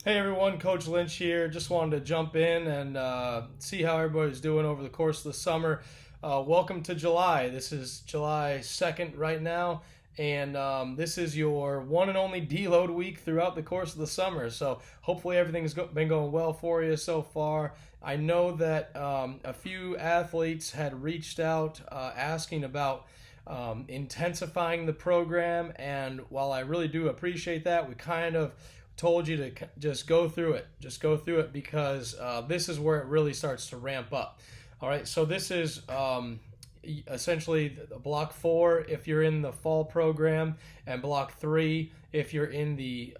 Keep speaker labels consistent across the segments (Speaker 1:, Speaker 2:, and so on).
Speaker 1: Hey everyone, Coach Lynch here. Just wanted to jump in and see how everybody's doing over the course of the summer. Welcome to July. This is July 2nd right now, and this is your one and only deload week throughout the course of the summer. So hopefully everything's been going well for you so far. I know that a few athletes had reached out asking about intensifying the program, and while I really do appreciate that, we kind of told you to just go through it. Just go through it because this is where it really starts to ramp up. All right, so this is essentially block 4 if you're in the fall program, and block 3 if you're in the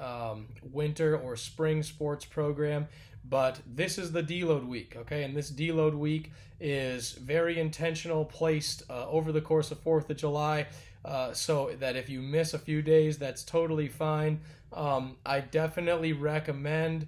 Speaker 1: winter or spring sports program. But this is the deload week, okay? And this deload week is very intentional, placed over the course of 4th of July, so that if you miss a few days, that's totally fine. I definitely recommend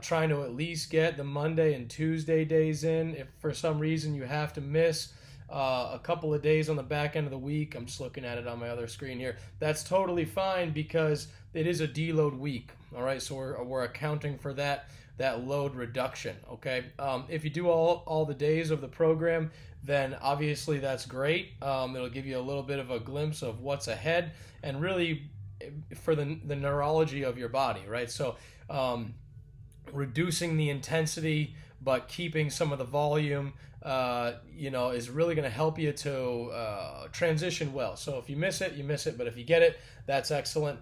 Speaker 1: trying to at least get the Monday and Tuesday days in. If for some reason you have to miss a couple of days on the back end of the week, I'm just looking at it on my other screen here. That's totally fine because it is a deload week. All right, so we're accounting for that load reduction. Okay, if you do all the days of the program, then obviously that's great. It'll give you a little bit of a glimpse of what's ahead, and really for the neurology of your body, right? So reducing the intensity but keeping some of the volume, is really going to help you to transition well. So if you miss it, you miss it, but if you get it, that's excellent.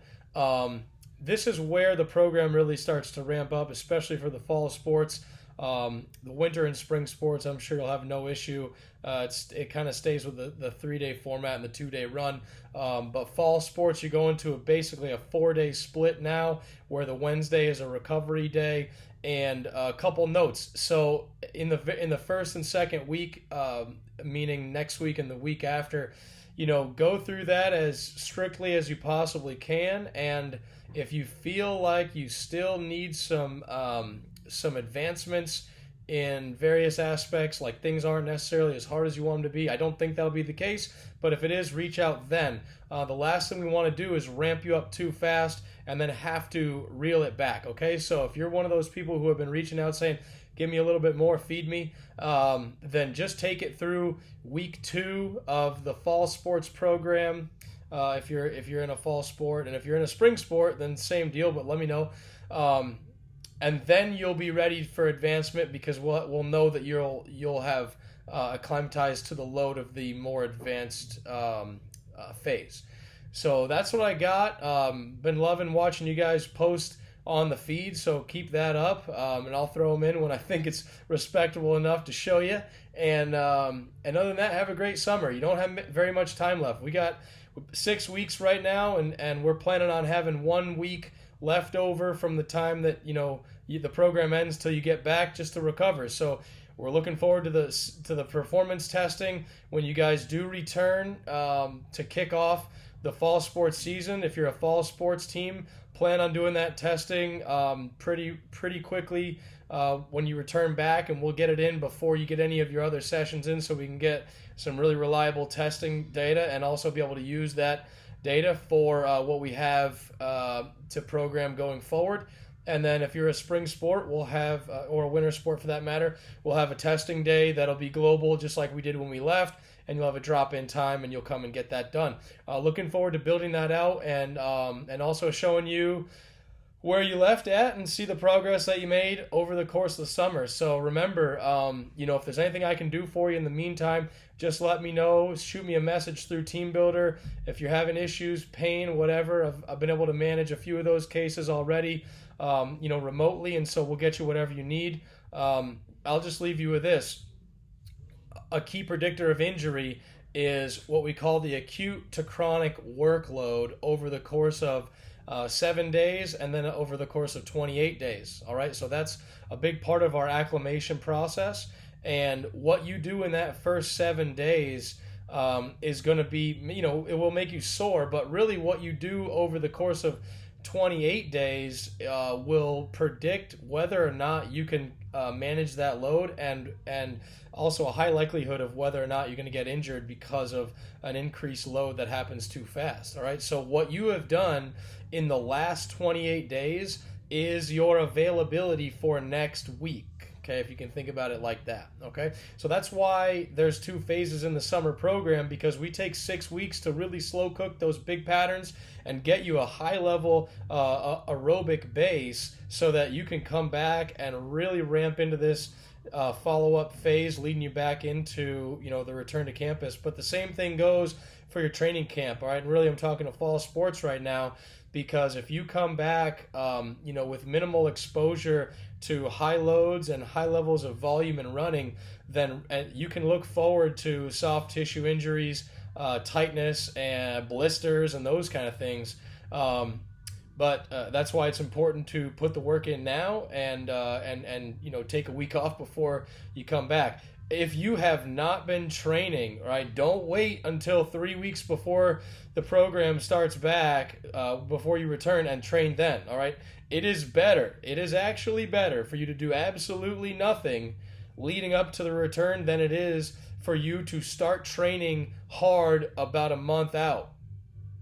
Speaker 1: This is where the program really starts to ramp up, especially for the fall sports. The winter and spring sports, I'm sure you'll have no issue. It kind of stays with the 3-day format and the 2-day run. But fall sports, you go into basically a 4-day split now, where the Wednesday is a recovery day. And a couple notes. So in the first and second week, meaning next week and the week after, go through that as strictly as you possibly can. And if you feel like you still need some advancements in various aspects, like things aren't necessarily as hard as you want them to be, I don't think that'll be the case. But if it is, reach out then. The last thing we want to do is ramp you up too fast and then have to reel it back. Okay, so if you're one of those people who have been reaching out saying, give me a little bit more, feed me, then just take it through week 2 of the fall sports program. If you're in a fall sport, and if you're in a spring sport, then same deal. But let me know, and then you'll be ready for advancement, because we'll know that you'll have acclimatized to the load of the more advanced phase. So that's what I got. Been loving watching you guys post on the feed, so keep that up, and I'll throw them in when I think it's respectable enough to show you. And other than that, have a great summer. You don't have very much time left. We got 6 weeks right now, and we're planning on having 1 week left over from the time that the program ends till you get back, just to recover. So we're looking forward to the performance testing when you guys do return to kick off the fall sports season. If you're a fall sports team, plan on doing that testing pretty quickly when you return back, and we'll get it in before you get any of your other sessions in, so we can get some really reliable testing data and also be able to use that data for what we have to program going forward. And then if you're a spring sport, we'll have, or a winter sport for that matter, we'll have a testing day that'll be global, just like we did when we left, and you'll have a drop-in time, and you'll come and get that done. Looking forward to building that out, and also showing you where you left at and see the progress that you made over the course of the summer. So remember, if there's anything I can do for you in the meantime, just let me know. Shoot me a message through TeamBuilder. If you're having issues, pain, whatever, I've been able to manage a few of those cases already, remotely, and so we'll get you whatever you need. I'll just leave you with this. A key predictor of injury is what we call the acute to chronic workload over the course of 7 days, and then over the course of 28 days. All right, so that's a big part of our acclimation process. And what you do in that first 7 days is going to be, it will make you sore, but really what you do over the course of 28 days will predict whether or not you can manage that load, and also a high likelihood of whether or not you're going to get injured because of an increased load that happens too fast. All right, so what you have done in the last 28 days is your availability for next week. Okay, if you can think about it like that. Okay, so that's why there's 2 phases in the summer program, because we take 6 weeks to really slow cook those big patterns and get you a high level aerobic base so that you can come back and really ramp into this follow-up phase, leading you back into the return to campus. But the same thing goes for your training camp. All right, and really I'm talking to fall sports right now, because if you come back with minimal exposure to high loads and high levels of volume and running, then you can look forward to soft tissue injuries, tightness and blisters and those kind of things. But that's why it's important to put the work in now and take a week off before you come back. If you have not been training, right, don't wait until 3 weeks before the program starts back, before you return, and train then, all right? It is better. It is actually better for you to do absolutely nothing leading up to the return than it is for you to start training hard about a month out.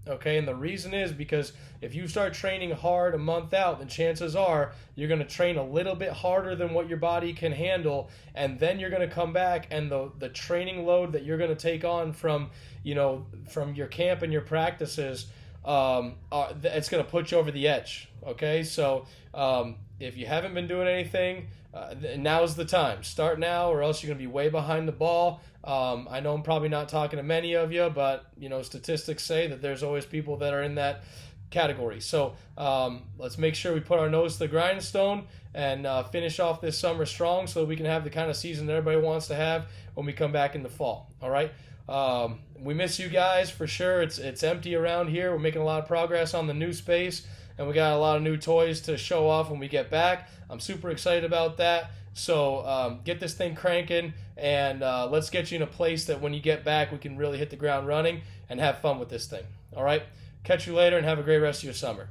Speaker 1: Okay, and the reason is because if you start training hard a month out, then chances are you're going to train a little bit harder than what your body can handle, and then you're going to come back, and the training load that you're going to take on from your camp and your practices, it's going to put you over the edge. Okay, so if you haven't been doing anything, now's the time. Start now, or else you're going to be way behind the ball. I know I'm probably not talking to many of you, but statistics say that there's always people that are in that category. So let's make sure we put our nose to the grindstone and finish off this summer strong, so that we can have the kind of season that everybody wants to have when we come back in the fall. All right. We miss you guys for sure. It's empty around here. We're making a lot of progress on the new space, and we got a lot of new toys to show off when we get back. I'm super excited about that. So get this thing cranking, and let's get you in a place that when you get back, we can really hit the ground running and have fun with this thing. All right? Catch you later, and have a great rest of your summer.